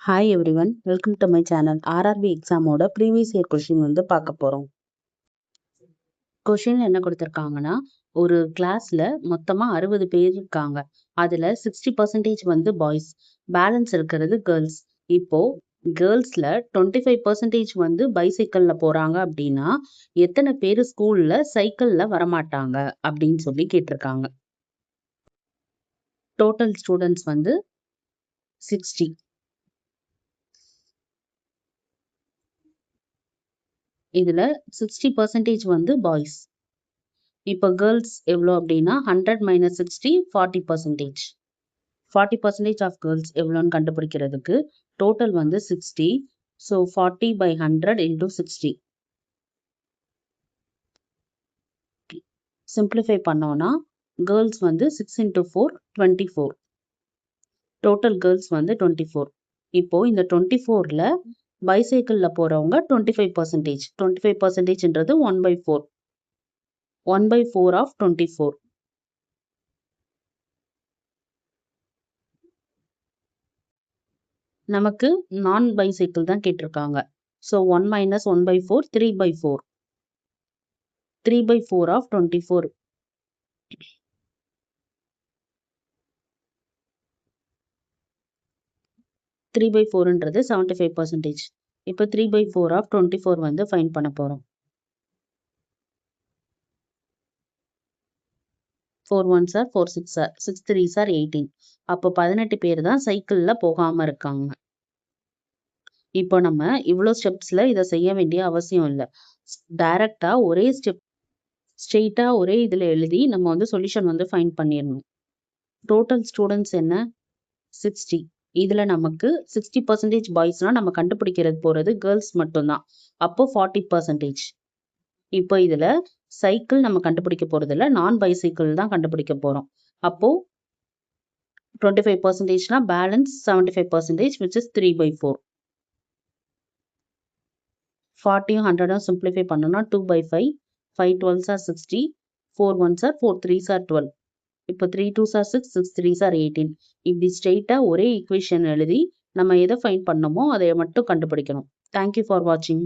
Hi everyone, welcome to my channel. RRB எக்ஸாமோட previous year question பார்க்க போகிறோம். Question என்ன கொடுத்துருக்காங்கன்னா, ஒரு கிளாஸில் மொத்தமாக 60 பேர் இருக்காங்க. அதில் 60% பாய்ஸ், பேலன்ஸ் இருக்கிறது கேர்ள்ஸ். இப்போது கேர்ள்ஸில் 25% பைசைக்கிளில் போகிறாங்க அப்படின்னா எத்தனை பேர் ஸ்கூலில் சைக்கிளில் வரமாட்டாங்க அப்படின்னு சொல்லி கேட்டிருக்காங்க. Total students 60. இதில் 60% பாய்ஸ். இப்போ கேர்ள்ஸ் எவ்வளோ அப்படின்னா 100 - 60 40%. 40% ஆஃப் கேர்ள்ஸ் எவ்வளோன்னு கண்டுபிடிக்கிறதுக்கு டோட்டல் 60. ஸோ 40/100 × 60. சிம்பிளிஃபை பண்ணோன்னா கேர்ள்ஸ் 6 × 4 24. Total girls 24. இப்போ இந்த 24ல் பைசைக்கிளில் போகிறவங்க 25%. 25%ன்றது 1/4. 1/4 ஆஃப் 24. நமக்கு நான் பைசைக்கிள் தான் கேட்டிருக்காங்க. ஸோ 1 - 1/4 3/4. 3/4 ஆஃப் 24. 3/4ன்றது 75%. இப்போ 3/4 ஆஃப் 24 ஃபைண்ட் பண்ண போகிறோம். 4 1s are 4 6 are 6 3s are 18. அப்போ 18 பேர் தான் சைக்கிளில் போகாமல் இருக்காங்க. இப்போ நம்ம இவ்வளோ ஸ்டெப்ஸில் இதை செய்ய வேண்டிய அவசியம் இல்லை. டைரெக்டாக ஒரே ஸ்டெப் ஸ்ட்ரெயிட்டாக ஒரே இதில் எழுதி நம்ம சொல்யூஷன் ஃபைண்ட் பண்ணிடணும். டோட்டல் ஸ்டூடெண்ட்ஸ் என்ன 60. இதில் நமக்கு 60% பாய்ஸ்னால் நம்ம கண்டுபிடிக்கிறது போகிறது கேர்ள்ஸ் மட்டும்தான். அப்போது 40%. இப்போ இதில் சைக்கிள் நம்ம கண்டுபிடிக்க போகிறதில்ல, நான் பைசைக்கிள் தான் கண்டுபிடிக்க போகிறோம். அப்போது 25%னா பேலன்ஸ் 75%, which is 3/4. 40யும் 100ம் சிம்பிளிஃபை பண்ணோன்னா 2/5. 5 12s are 60. 4 1s are 4 3s are 12. இப்போ 3 2s are 6 6 3s are 18. இப்படி ஸ்ட்ரெயிட்டாக ஒரே ஈக்குவேஷன் எழுதி நம்ம எதை ஃபைண்ட் பண்ணோமோ அதை மட்டும் கண்டுபிடிக்கணும். தேங்க்யூ ஃபார் வாட்சிங்.